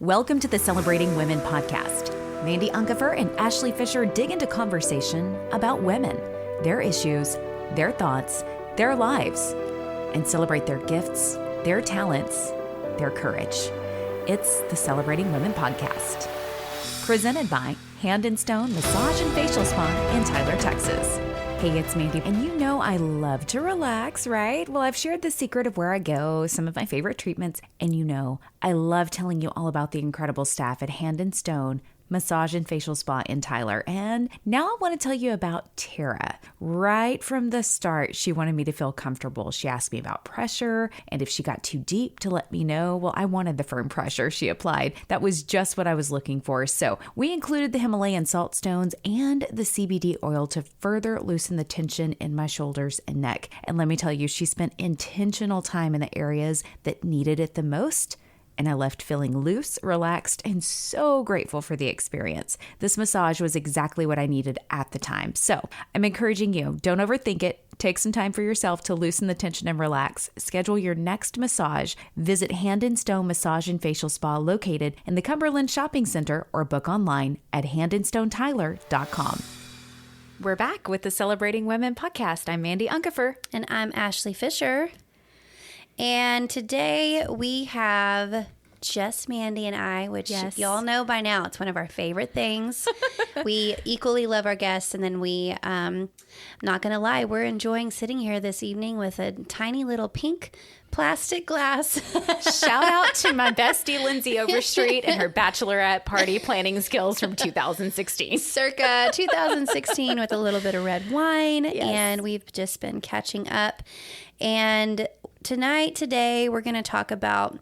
Welcome to the Celebrating Women podcast. Mandee and Ashley Fisher dig into conversation about women, their issues, their thoughts, their lives, and celebrate their gifts, their talents, their courage. It's the Celebrating Women podcast. Presented by Hand and Stone Massage and Facial Spa in Tyler, Texas. Hey, it's Mandee, and you know I love to relax, right? Well, I've shared the secret of where I go, some of my favorite treatments, and you know I love telling you all about the incredible staff at Hand and Stone Massage and Facial Spa in Tyler. And now I want to tell you about Tara. Right from the start, she wanted me to feel comfortable. She asked me about pressure and if she got too deep to let me know. Well, I wanted the firm pressure she applied. That was just what I was looking for. So we included the Himalayan salt stones and the CBD oil to further loosen the tension in my shoulders and neck. And let me tell you, she spent intentional time in the areas that needed it the most. And I left feeling loose, relaxed, and so grateful for the experience. This massage was exactly what I needed at the time. So I'm encouraging you, don't overthink it. Take some time for yourself to loosen the tension and relax. Schedule your next massage. Visit Hand and Stone Massage and Facial Spa located in the Cumberland Shopping Center or book online at handandstonetyler.com. We're back with the Celebrating Women podcast. I'm Mandee And I'm Ashley Fisher. And today we have just Mandee and I, which y'all know by now. It's one of our favorite things. We equally love our guests. And then I'm not going to lie, we're enjoying sitting here this evening with a tiny little pink plastic glass. Shout out to my bestie, Lindsay Overstreet, and her bachelorette party planning skills from 2016. Circa 2016 with a little bit of red wine. Yes. And we've just been catching up. And today, we're going to talk about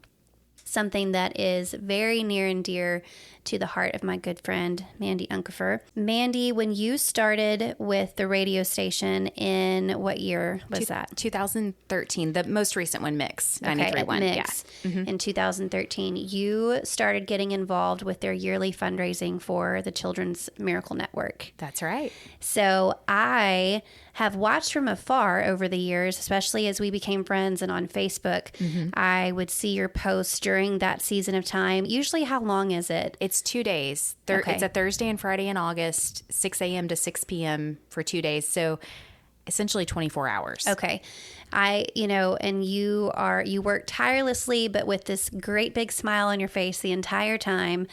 something that is very near and dear to the heart of my good friend, Mandee Unkefer. Mandee, when you started with the radio station in what year was that? 2013, the most recent one, Mix, 93.1. Mix. Yeah. Mm-hmm. In 2013, you started getting involved with their yearly fundraising for the Children's Miracle Network. That's right. So I have watched from afar over the years, especially as we became friends and on Facebook. Mm-hmm. I would see your posts during that season of time. Usually, how long is it? It's 2 days. It's a Thursday and Friday in August, 6 a.m. to 6 p.m. for 2 days. So essentially 24 hours. Okay. And you work tirelessly, but with this great big smile on your face the entire time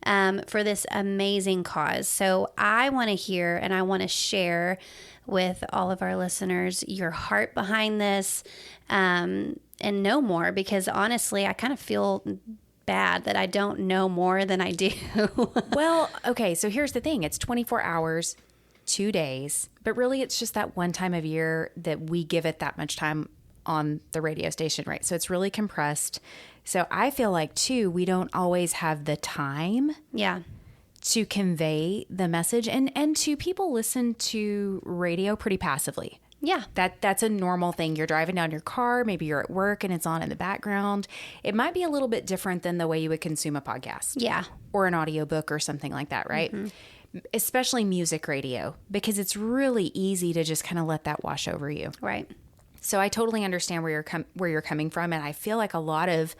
for this amazing cause. So I want to hear and I want to share with all of our listeners your heart behind this and know more, because honestly, I kind of feel bad that I don't know more than I do. Well, okay, so here's the thing. It's 24 hours, 2 days, but really it's just that one time of year that we give it that much time on the radio station, right? So it's really compressed. So I feel like, too, we don't always have the time to convey the message. And to people listen to radio pretty passively. Yeah. That's a normal thing. You're driving down your car, maybe you're at work and it's on in the background. It might be a little bit different than the way you would consume a podcast. Yeah. Or an audiobook or something like that, right? Mm-hmm. Especially music radio, because it's really easy to just kind of let that wash over you. Right. So I totally understand where you're coming from. And I feel like a lot of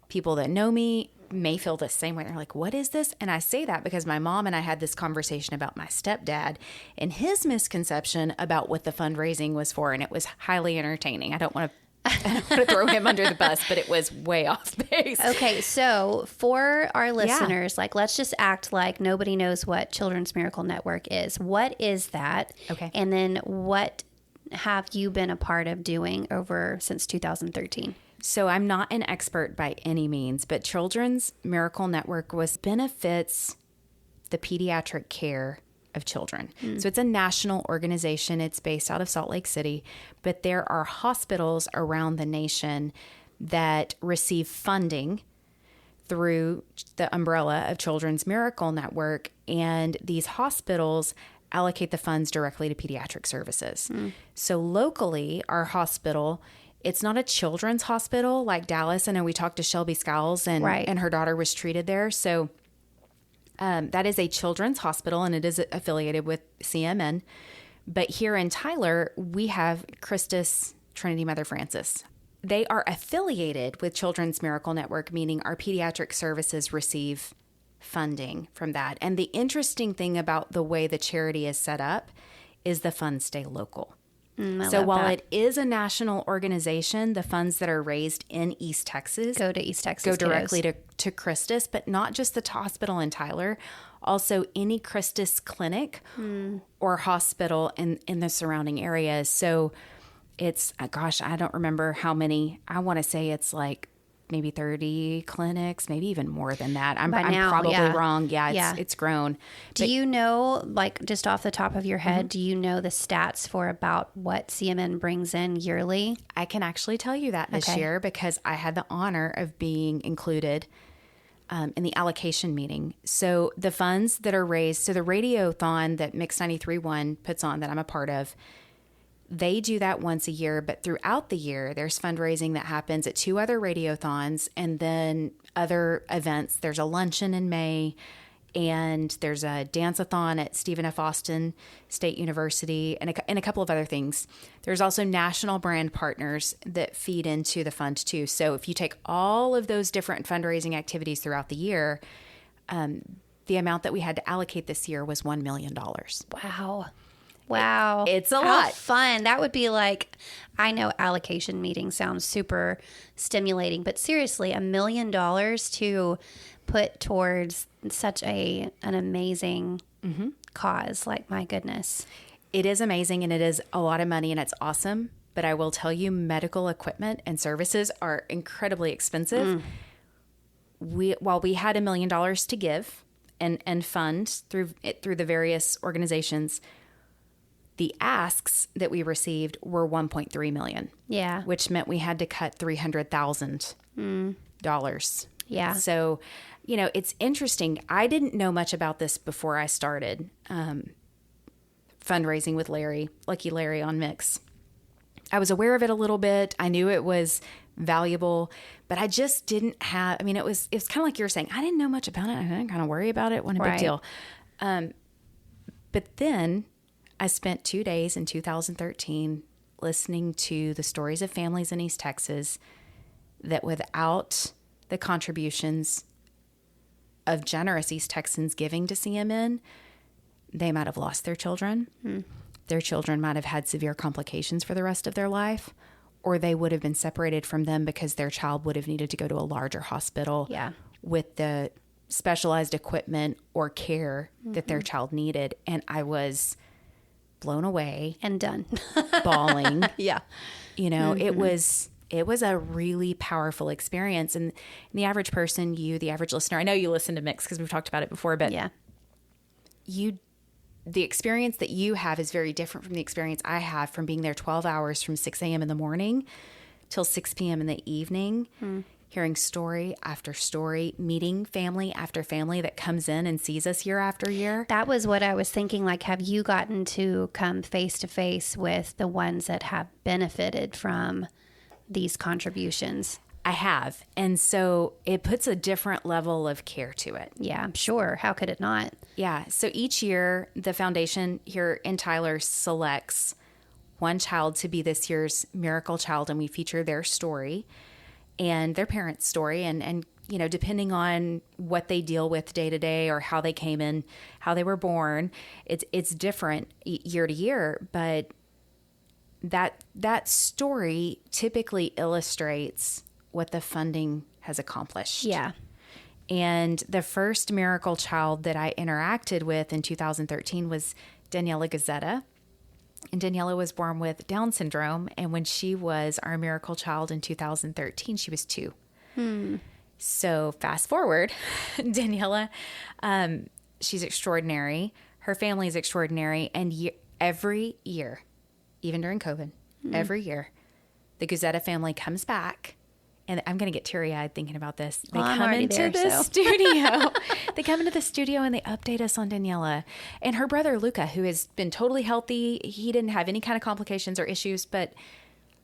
people that know me may feel the same way. They're like, what is this? And I say that because my mom and I had this conversation about my stepdad and his misconception about what the fundraising was for. And it was highly entertaining. I don't want to throw him under the bus, but it was way off base. Okay. So for our listeners, let's just act like nobody knows what Children's Miracle Network is. What is that? Okay. And then what have you been a part of doing since 2013? So I'm not an expert by any means, but Children's Miracle Network benefits the pediatric care of children. Mm. So it's a national organization. It's based out of Salt Lake City, but there are hospitals around the nation that receive funding through the umbrella of Children's Miracle Network, and these hospitals allocate the funds directly to pediatric services. Mm. So locally, our hospital, it's not a children's hospital like Dallas. I know we talked to Shelby Skiles and her daughter was treated there. So that is a children's hospital and it is affiliated with CMN. But here in Tyler, we have Christus Trinity Mother Francis they are affiliated with Children's Miracle Network, meaning our pediatric services receive funding from that. And the interesting thing about the way the charity is set up is the funds stay local. So while it is a national organization, the funds that are raised in East Texas go to East Texas, go directly to Christus, but not just the hospital in Tyler, also any Christus clinic or hospital in the surrounding areas. So it's, gosh, I don't remember how many. I want to say it's like maybe 30 clinics, maybe even more than that. I'm probably wrong. Yeah, it's grown. Do you know, like just off the top of your head, do you know the stats for about what CMN brings in yearly? I can actually tell you that this year because I had the honor of being included in the allocation meeting. So the funds that are raised, so the radiothon that Mix 93.1 puts on that I'm a part of, they do that once a year, but throughout the year, there's fundraising that happens at 2 other radiothons and then other events. There's a luncheon in May, and there's a dance-a-thon at Stephen F. Austin State University, and a couple of other things. There's also national brand partners that feed into the fund too. So if you take all of those different fundraising activities throughout the year, the amount that we had to allocate this year was $1 million. Wow. It's a How lot. fun. That would be like, I know allocation meeting sounds super stimulating, but seriously, $1 million to put towards such an amazing cause. Like, my goodness. It is amazing, and it is a lot of money, and it's awesome. But I will tell you, medical equipment and services are incredibly expensive. While we had $1 million to give and fund through the various organizations, the asks that we received were $1.3 million. Yeah. Which meant we had to cut $300,000. Yeah. So, it's interesting. I didn't know much about this before I started fundraising with Lucky Larry on Mix. I was aware of it a little bit. I knew it was valuable, but I just didn't have, it was kind of like you were saying, I didn't know much about it. I didn't kind of worry about it. Wasn't a big deal. But then I spent 2 days in 2013 listening to the stories of families in East Texas that without the contributions of generous East Texans giving to CMN, they might have lost their children. Their children might have had severe complications for the rest of their life, or they would have been separated from them because their child would have needed to go to a larger hospital with the specialized equipment or care that their child needed. And I was blown away and done bawling. Yeah. It was a really powerful experience. And the average person, the average listener, I know you listen to Mix because we've talked about it before, but the experience that you have is very different from the experience I have from being there 12 hours from 6 a.m. in the morning till 6 p.m. in the evening, hearing story after story, meeting family after family that comes in and sees us year after year. That was what I was thinking. Like, have you gotten to come face to face with the ones that have benefited from these contributions? I have. And so it puts a different level of care to it. Yeah, I'm sure. How could it not? Yeah. So each year, the foundation here in Tyler selects one child to be this year's miracle child, and we feature their story and their parents' story. And depending on what they deal with day to day or how they came in, how they were born, it's different year to year. But that story typically illustrates what the funding has accomplished. Yeah. And the first miracle child that I interacted with in 2013 was Daniela Gazzetta. And Daniela was born with Down syndrome. And when she was our miracle child in 2013, she was 2. So fast forward, Daniela, she's extraordinary. Her family is extraordinary. And every year, even during COVID, every year, the Gazzetta family comes back. And I'm going to get teary-eyed thinking about this. They come into the studio. They come into the studio and they update us on Daniela. And her brother, Luca, who has been totally healthy. He didn't have any kind of complications or issues. But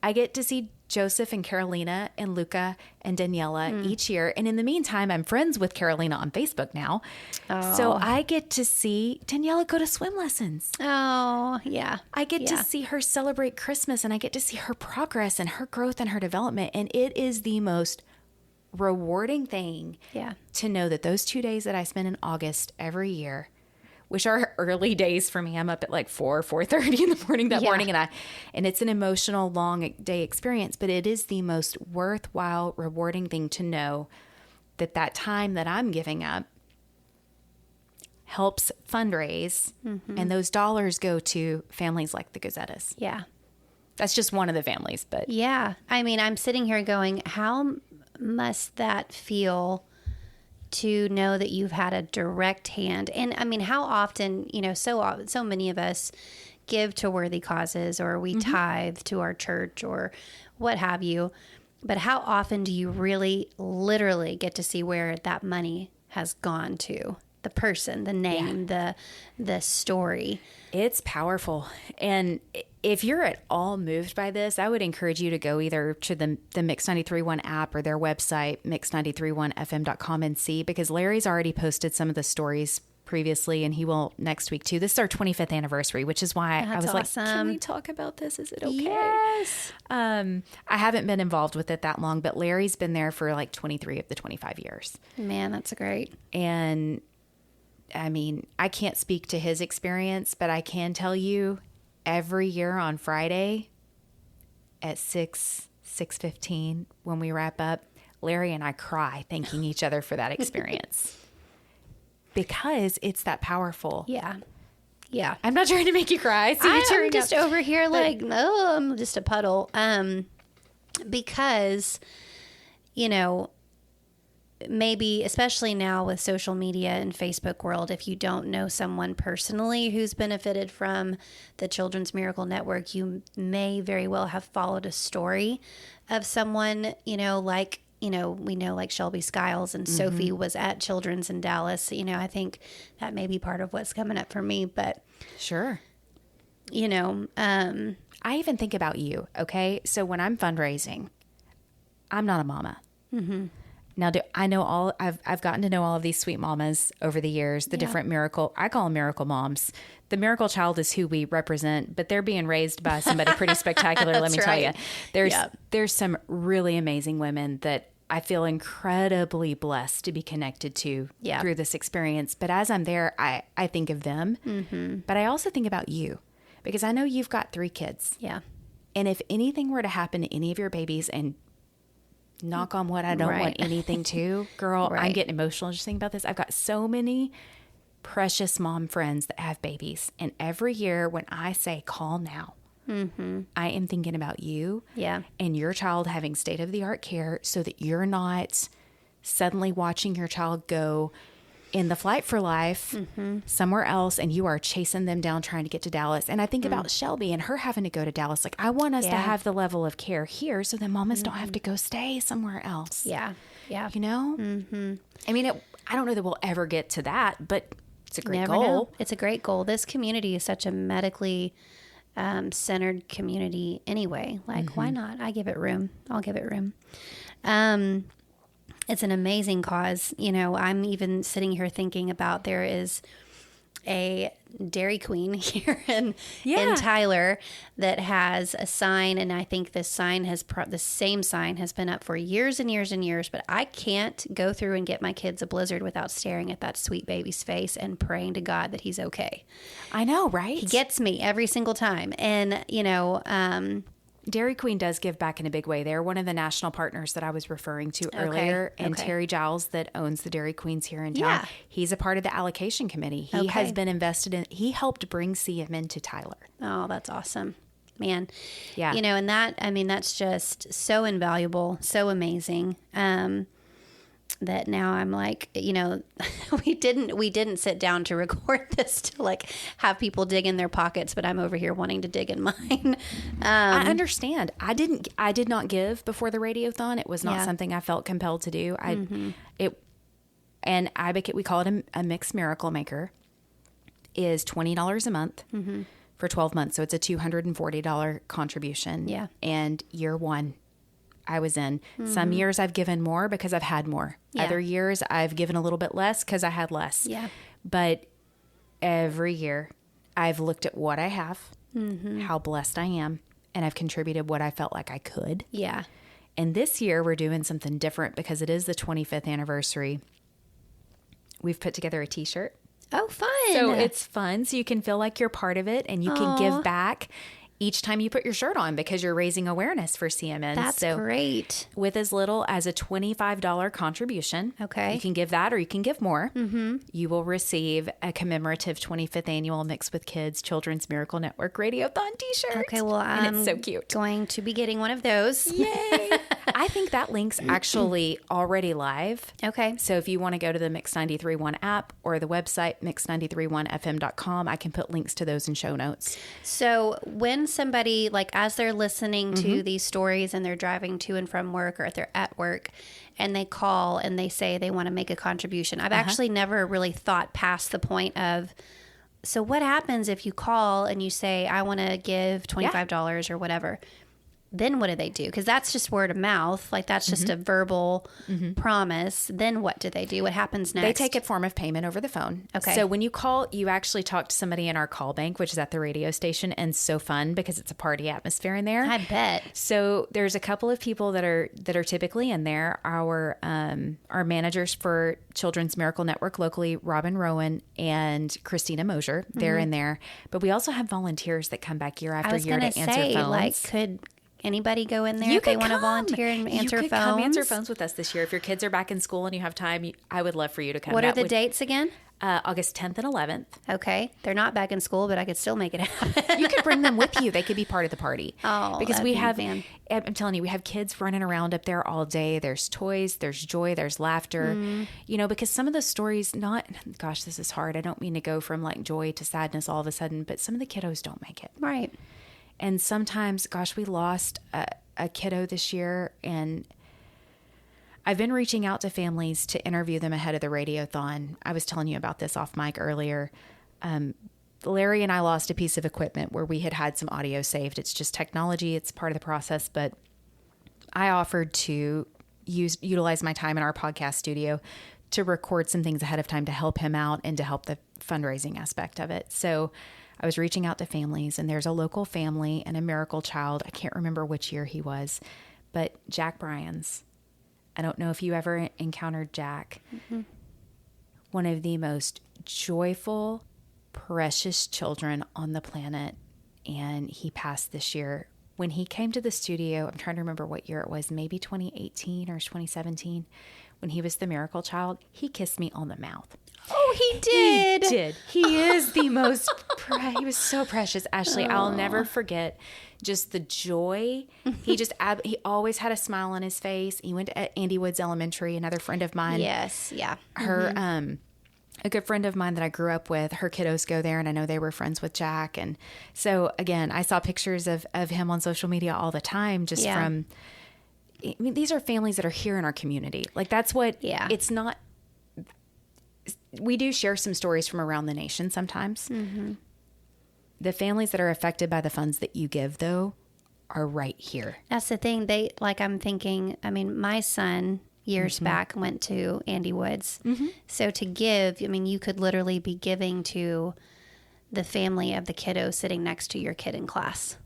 I get to see Joseph and Carolina and Luca and Daniela each year. And in the meantime, I'm friends with Carolina on Facebook now. Oh. So I get to see Daniela go to swim lessons. Oh, yeah. I get to see her celebrate Christmas, and I get to see her progress and her growth and her development. And it is the most rewarding thing to know that those 2 days that I spend in August every year, which are early days for me. I'm up at like 4:30 in the morning that morning, and it's an emotional, long day experience, but it is the most worthwhile, rewarding thing to know that that time that I'm giving up helps fundraise, and those dollars go to families like the Gazettas. Yeah. That's just one of the families, but yeah. I mean, I'm sitting here going, how must that feel to know that you've had a direct hand? And I mean, how often, so many of us give to worthy causes, or we tithe to our church or what have you. But how often do you really literally get to see where that money has gone to? The person, the name, the story. It's powerful. And if you're at all moved by this, I would encourage you to go either to the Mix 93.1 app or their website, mix931fm.com, and see, because Larry's already posted some of the stories previously, and he will next week too. This is our 25th anniversary, which is why I was awesome. like, can we talk about this? Is it okay? Yes. I haven't been involved with it that long, but Larry's been there for like 23 of the 25 years. Man, that's great. And I mean, I can't speak to his experience, but I can tell you every year on Friday at 6:15 when we wrap up, Larry and I cry thanking each other for that experience because it's that powerful. Yeah. Yeah. I'm not trying to make you cry. So I'm just over here like, no, I'm just a puddle. Because, maybe, especially now with social media and Facebook world, if you don't know someone personally who's benefited from the Children's Miracle Network, you may very well have followed a story of someone, we know like Shelby Skiles and Sophie was at Children's in Dallas. I think that may be part of what's coming up for me, but sure. I even think about you. Okay. So when I'm fundraising, I'm not a mama. Now, I know I've gotten to know all of these sweet mamas over the years, the different I call them miracle moms. The miracle child is who we represent, but they're being raised by somebody pretty spectacular. Let me tell you, there's some really amazing women that I feel incredibly blessed to be connected to through this experience. But as I'm there, I think of them, but I also think about you, because I know you've got 3 kids. Yeah. And if anything were to happen to any of your babies, and knock on wood, I don't want anything to, girl, I'm getting emotional just thinking about this. I've got so many precious mom friends that have babies. And every year when I say call now, I am thinking about you and your child having state-of-the-art care so that you're not suddenly watching your child go in the flight for life somewhere else, and you are chasing them down trying to get to Dallas. And I think about Shelby and her having to go to Dallas. Like, I want us to have the level of care here so that mamas don't have to go stay somewhere else. Yeah. Yeah. I mean, I don't know that we'll ever get to that, but it's a great goal. Know. It's a great goal. This community is such a medically centered community anyway. Like, why not? I give it room. I'll give it room. It's an amazing cause. I'm even sitting here thinking about, there is a Dairy Queen here in Tyler that has a sign, and I think this sign the same sign has been up for years and years and years, but I can't go through and get my kids a Blizzard without staring at that sweet baby's face and praying to God that he's okay. I know, right? He gets me every single time. And, Dairy Queen does give back in a big way. They're one of the national partners that I was referring to earlier. And Terry Giles, that owns the Dairy Queens here in town, he's a part of the allocation committee. He has been invested in, he helped bring CMN to Tyler. Oh, that's awesome. Man. Yeah. And that's just so invaluable, so amazing. That now I'm like, we didn't sit down to record this to like have people dig in their pockets, but I'm over here wanting to dig in mine. I understand. I did not give before the radiothon. It was not something I felt compelled to do. We call it a mixed miracle maker, is $20 a month for 12 months. So it's a $240 contribution. Yeah. And year 1 I was in. Some years I've given more because I've had more. Yeah. Other years I've given a little bit less because I had less. Yeah. But every year I've looked at what I have, how blessed I am, and I've contributed what I felt like I could. Yeah. And this year we're doing something different because it is the 25th anniversary. We've put together a t-shirt. Oh, fun. So it's fun. So you can feel like you're part of it and you can give back each time you put your shirt on because you're raising awareness for CMN. That's great. With as little as a $25 contribution, Okay. you can give that or you can give more. You will receive a commemorative 25th annual Mixed with Kids Children's Miracle Network Radiothon t-shirt. Okay, well, and it's so cute. Going to be getting one of those. Yay! I think that link's actually already live. Okay. So if you want to go to the Mix 93.1 app or the website mix931fm.com, I can put links to those in show notes. So when somebody, like as they're listening to these stories and they're driving to and from work or if they're at work and they call and they say they want to make a contribution, I've actually never really thought past the point of, so what happens if you call and you say, I want to give $25 or whatever? Then what do they do? Because that's just word of mouth. Like that's just a verbal promise. Then what do they do? What happens next? They take a form of payment over the phone. Okay. So when you call, you actually talk to somebody in our call bank, which is at the radio station, and so fun because it's a party atmosphere in there. I bet. So there's a couple of people that are typically in there. Our managers for Children's Miracle Network locally, Robin Rowan and Christina Mosier, they're in there. But we also have volunteers that come back year after year to answer phones. Like, could anybody go in there if they want to volunteer and answer you could phones? Come answer phones with us this year. If your kids are back in school and you have time, I would love for you to come. What are the dates again? August 10th and 11th. Okay. They're not back in school, but I could still make it happen. You could bring them with you. They could be part of the party. Oh, because we have, fun. I'm telling you, we have kids running around up there all day. There's toys, there's joy, there's laughter, you know, because some of the stories gosh, this is hard. I don't mean to go from like joy to sadness all of a sudden, but some of the kiddos don't make it. Right. And sometimes, gosh, we lost a kiddo this year, and I've been reaching out to families to interview them ahead of the radiothon. I was telling you about this off mic earlier. Larry and I lost a piece of equipment where we had some audio saved. It's just technology. It's part of the process, but I offered to utilize my time in our podcast studio to record some things ahead of time to help him out and to help the fundraising aspect of it. So I was reaching out to families, and there's a local family and a miracle child. I can't remember which year he was, but Jack Bryans. I don't know if you ever encountered Jack. One of the most joyful, precious children on the planet, and he passed this year. When he came to the studio, I'm trying to remember what year it was, maybe 2018 or 2017, when he was the miracle child, he kissed me on the mouth. Oh, he did. He did. He is the most, he was so precious, Ashley. I'll never forget just the joy. He always had a smile on his face. He went to Andy Woods Elementary, another friend of mine. Yes. Yeah. Her, a good friend of mine that I grew up with, her kiddos go there, and I know they were friends with Jack. And so again, I saw pictures of him on social media all the time, just from, I mean, these are families that are here in our community. Like that's what, it's not, we do share some stories from around the nation sometimes. The families that are affected by the funds that you give, though, are right here. That's the thing. I'm thinking, I mean, my son years back went to Andy Woods. So to give, I mean, you could literally be giving to the family of the kiddo sitting next to your kid in class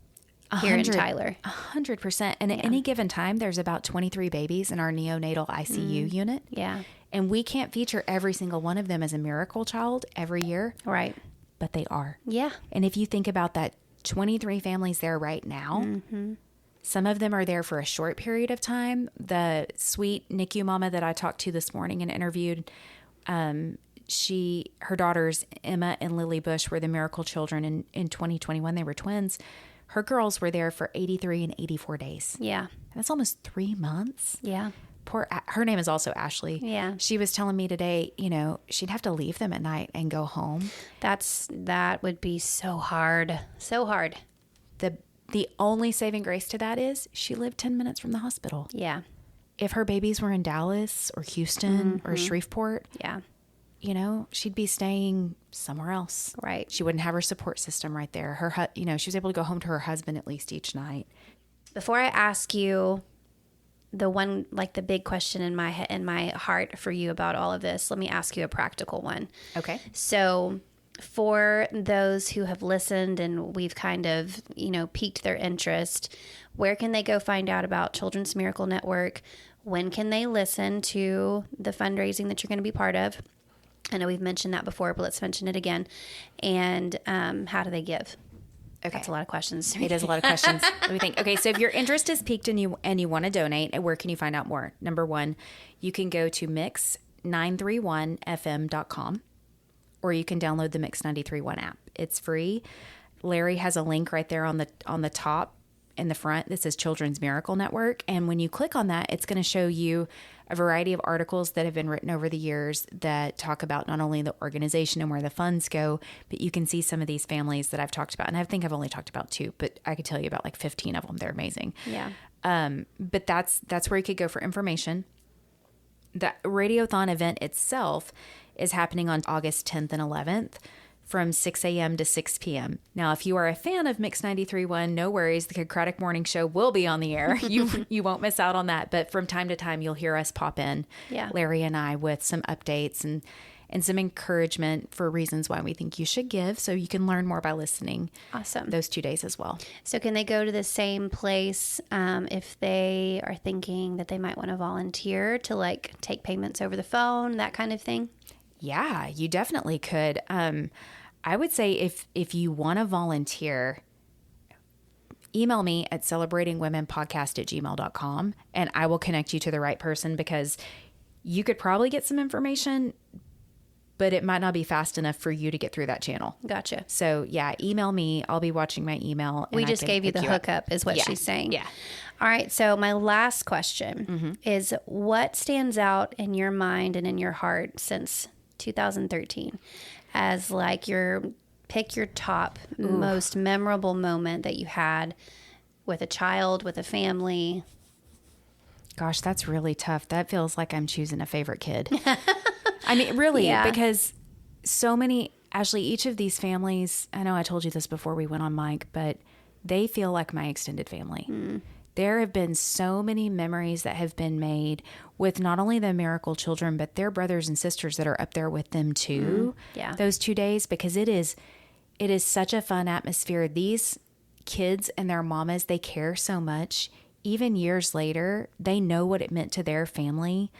here in Tyler. 100%. And at any given time, there's about 23 babies in our neonatal ICU unit. Yeah. And we can't feature every single one of them as a miracle child every year. Right. But they are. Yeah. And if you think about that, 23 families there right now, some of them are there for a short period of time. The sweet NICU mama that I talked to this morning and interviewed, her daughters, Emma and Lily Bush, were the miracle children in 2021. They were twins. Her girls were there for 83 and 84 days. Yeah. That's almost 3 months. Yeah. Her name is also Ashley. Yeah. She was telling me today, you know, she'd have to leave them at night and go home. That would be so hard. So hard. The only saving grace to that is she lived 10 minutes from the hospital. Yeah. If her babies were in Dallas or Houston or Shreveport, you know, she'd be staying somewhere else. Right. She wouldn't have her support system right there. She was able to go home to her husband at least each night. Before I ask you the big question in my heart for you about all of this, let me ask you a practical one. Okay. So for those who have listened and we've kind of, piqued their interest, where can they go find out about Children's Miracle Network? When can they listen to the fundraising that you're going to be part of? I know we've mentioned that before, but let's mention it again. And how do they give? Okay. That's a lot of questions. It is a lot of questions. Let me think. Okay, so if your interest is piqued and you want to donate, where can you find out more? Number one, you can go to mix931fm.com, or you can download the Mix 931 app. It's free. Larry has a link right there on the top in the front that says Children's Miracle Network, and when you click on that, it's going to show you a variety of articles that have been written over the years that talk about not only the organization and where the funds go, but you can see some of these families that I've talked about. And I think I've only talked about 2, but I could tell you about like 15 of them. They're amazing. Yeah. But that's where you could go for information. The Radiothon event itself is happening on August 10th and 11th from 6 a.m. to 6 p.m. Now, if you are a fan of Mix 93.1, no worries. The Craddock Morning Show will be on the air. You won't miss out on that. But from time to time, you'll hear us pop in, Larry and I, with some updates and some encouragement for reasons why we think you should give, so you can learn more by listening. Awesome. Those 2 days as well. So can they go to the same place if they are thinking that they might want to volunteer to take payments over the phone, that kind of thing? Yeah, you definitely could. I would say if you want to volunteer, email me at celebratingwomenpodcast@gmail.com, and I will connect you to the right person, because you could probably get some information, but it might not be fast enough for you to get through that channel. Gotcha. So yeah, email me. I'll be watching my email. We just gave you the hookup is what she's saying. Yeah. All right. So my last question is, what stands out in your mind and in your heart since 2013 as pick your top most memorable moment that you had with a child, with a family? Gosh, that's really tough. That feels like I'm choosing a favorite kid. I mean, really, because so many, Ashley, each of these families, I know I told you this before we went on mic, but they feel like my extended family. There have been so many memories that have been made with not only the Miracle Children, but their brothers and sisters that are up there with them too. Yeah. Those 2 days, because it is such a fun atmosphere. These kids and their mamas, they care so much. Even years later, they know what it meant to their family,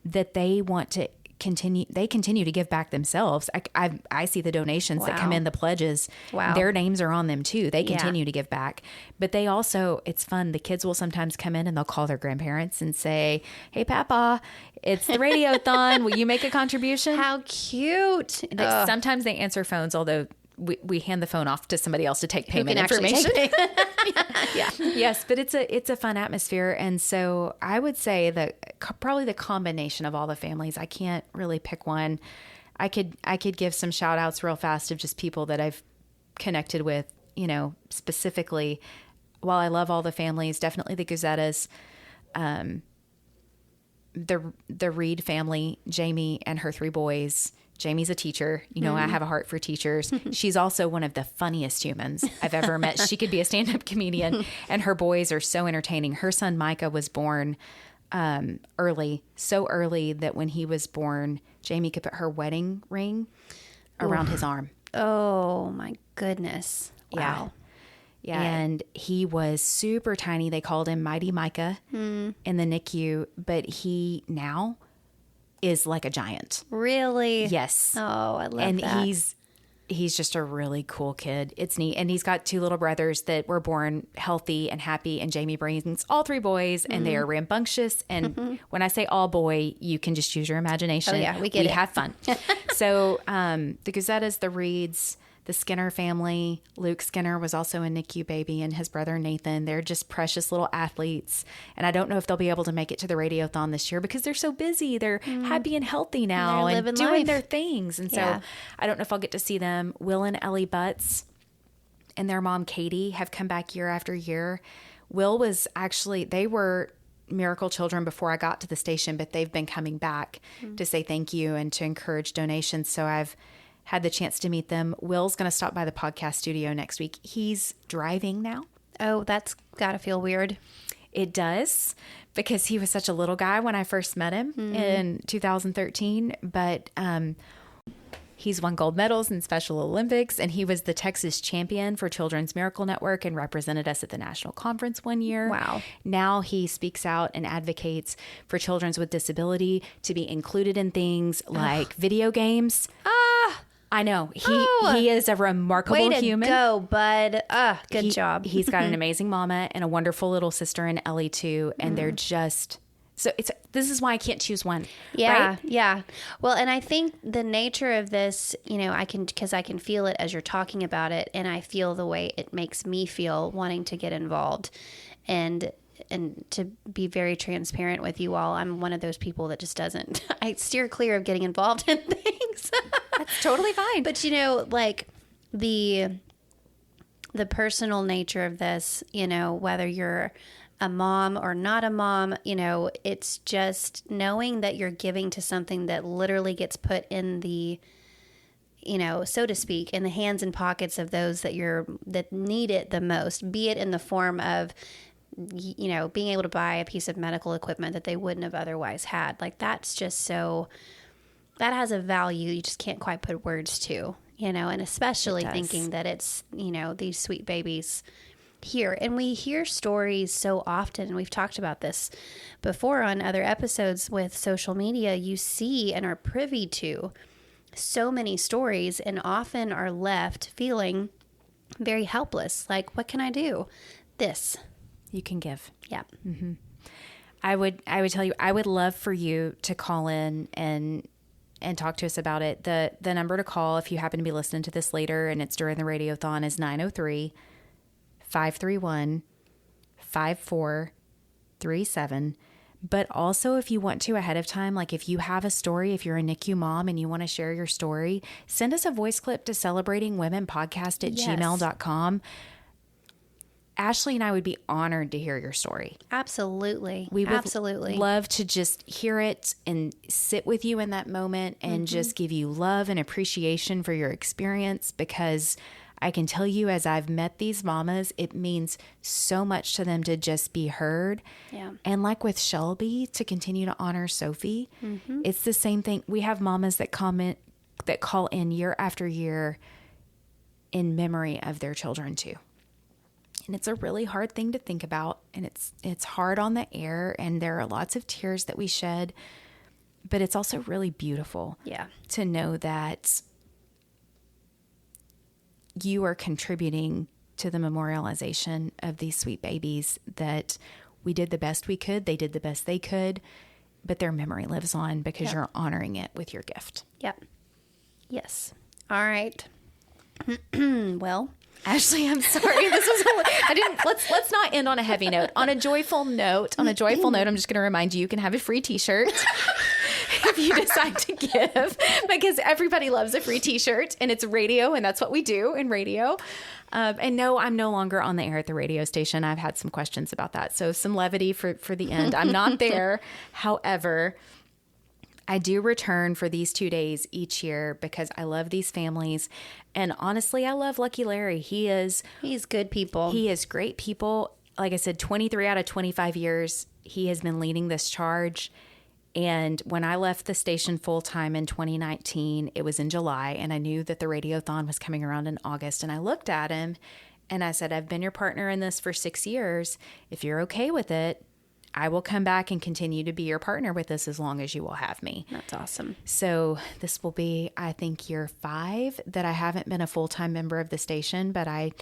that they want to continue to give back themselves. I see the donations that come in, the pledges. Wow. Their names are on them too. They continue to give back. But they also, it's fun. The kids will sometimes come in and they'll call their grandparents and say, "Hey, Papa, it's the Radiothon. Will you make a contribution?" How cute. Sometimes they answer phones, although we hand the phone off to somebody else to take payment information. Yeah. Yes, but it's a fun atmosphere. And so I would say that probably the combination of all the families, I can't really pick one. I could give some shout outs real fast of just people that I've connected with, specifically. While I love all the families, definitely the Gazettas, the Reed family, Jamie and her 3 boys. Jamie's a teacher. I have a heart for teachers. She's also one of the funniest humans I've ever met. She could be a stand-up comedian, and her boys are so entertaining. Her son Micah was born early, so early that when he was born, Jamie could put her wedding ring around his arm. Oh my goodness. Wow. Yeah. And he was super tiny. They called him Mighty Micah in the NICU, but he now is like a giant. Really? Yes. Oh, I love and that. And he's just a really cool kid. It's neat. And he's got 2 little brothers that were born healthy and happy. And Jamie brings all 3 boys, and they are rambunctious. And when I say all boy, you can just use your imagination. Oh, yeah, we get it. We have fun. So the Gazettas, the Reeds, the Skinner family. Luke Skinner was also a NICU baby, and his brother Nathan. They're just precious little athletes. And I don't know if they'll be able to make it to the Radiothon this year because they're so busy. They're happy and healthy now and doing their things. And so I don't know if I'll get to see them. Will and Ellie Butts and their mom Katie have come back year after year. Will was actually, they were Miracle Children before I got to the station, but they've been coming back to say thank you and to encourage donations. So I've had the chance to meet them. Will's going to stop by the podcast studio next week. He's driving now. Oh, that's got to feel weird. It does, because he was such a little guy when I first met him in 2013. But he's won gold medals in Special Olympics, and he was the Texas champion for Children's Miracle Network and represented us at the national conference one year. Wow. Now he speaks out and advocates for children with disability to be included in things like video games. I know. He is a remarkable human. Way to go, bud. Good job. He's got an amazing mama and a wonderful little sister in Ellie too, and they're just... So this is why I can't choose one. Yeah, right? yeah. Well, and I think the nature of this, because I can feel it as you're talking about it, and I feel the way it makes me feel wanting to get involved, and to be very transparent with you all, I'm one of those people that just doesn't. I steer clear of getting involved in things. That's totally fine. But like the personal nature of this, whether you're a mom or not a mom, it's just knowing that you're giving to something that literally gets put in the, so to speak, in the hands and pockets of those that need it the most, be it in the form of, being able to buy a piece of medical equipment that they wouldn't have otherwise had. Like, that's just so, that has a value you just can't quite put words to, and especially thinking that it's, these sweet babies here. And we hear stories so often, and we've talked about this before on other episodes with social media. You see and are privy to so many stories, and often are left feeling very helpless. Like, what can I do? This. You can give. Yeah. Mm-hmm. I would tell you, I would love for you to call in and talk to us about it. The number to call, if you happen to be listening to this later and it's during the radiothon, is 903-531-5437. But also, if you want to ahead of time, like if you have a story, if you're a NICU mom and you want to share your story, send us a voice clip to celebratingwomenpodcast@gmail.com. Ashley and I would be honored to hear your story. Absolutely. We would absolutely love to just hear it and sit with you in that moment and just give you love and appreciation for your experience, because I can tell you, as I've met these mamas, it means so much to them to just be heard. Yeah. And like with Shelby, to continue to honor Sophie, it's the same thing. We have mamas that call in year after year in memory of their children too. And it's a really hard thing to think about, and it's hard on the air, and there are lots of tears that we shed, but it's also really beautiful to know that you are contributing to the memorialization of these sweet babies, that we did the best we could, they did the best they could, but their memory lives on because you're honoring it with your gift. Yep. Yes. All right. Well, Ashley, I'm sorry. Let's not end on a heavy note. On a joyful note, I'm just going to remind you, you can have a free t-shirt if you decide to give, because everybody loves a free t-shirt, and it's radio, and that's what we do in radio. And no, I'm no longer on the air at the radio station. I've had some questions about that. So some levity for the end. I'm not there. However, I do return for these 2 days each year because I love these families. And honestly, I love Lucky Larry. He's good people. He is great people. Like I said, 23 out of 25 years, he has been leading this charge. And when I left the station full time in 2019, it was in July, and I knew that the radiothon was coming around in August. And I looked at him and I said, I've been your partner in this for 6 years. If you're okay with it, I will come back and continue to be your partner with this as long as you will have me. That's awesome. So this will be, I think, year 5 that I haven't been a full-time member of the station, but I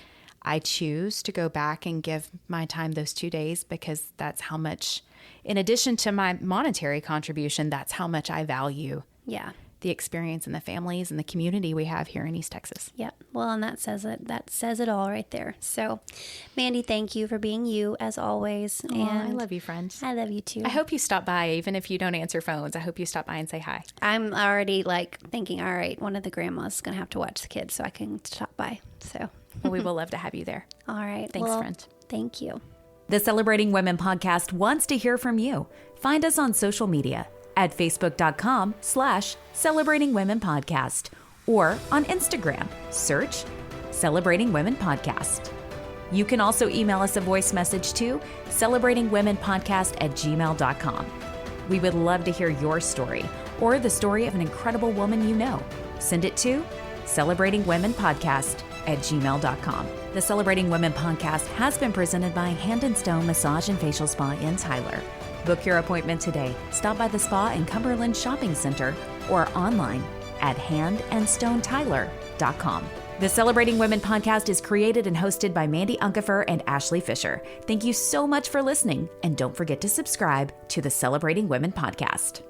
choose to go back and give my time those 2 days, because that's how much, in addition to my monetary contribution, that's how much I value the experience and the families and the community we have here in East Texas. Yep. Well, and that says it. That says it all right there. So, Mandee, thank you for being you as always. And I love you, friend. I love you too. I hope you stop by, even if you don't answer phones. I hope you stop by and say hi. I'm already thinking, all right, one of the grandmas is going to have to watch the kids so I can stop by. So, well, we will love to have you there. All right. Thanks, friend. Thank you. The Celebrating Women podcast wants to hear from you. Find us on social media at facebook.com/Celebrating Women Podcast, or on Instagram, search Celebrating Women Podcast. You can also email us a voice message to celebratingwomenpodcast@gmail.com. We would love to hear your story or the story of an incredible woman you know. Send it to celebratingwomenpodcast@gmail.com. The Celebrating Women podcast has been presented by Hand and Stone Massage and Facial Spa in Tyler. Book your appointment today. Stop by the spa in Cumberland Shopping Center or online at handandstonetyler.com. The Celebrating Women podcast is created and hosted by Mandee and Ashley Fisher. Thank you so much for listening, and don't forget to subscribe to the Celebrating Women podcast.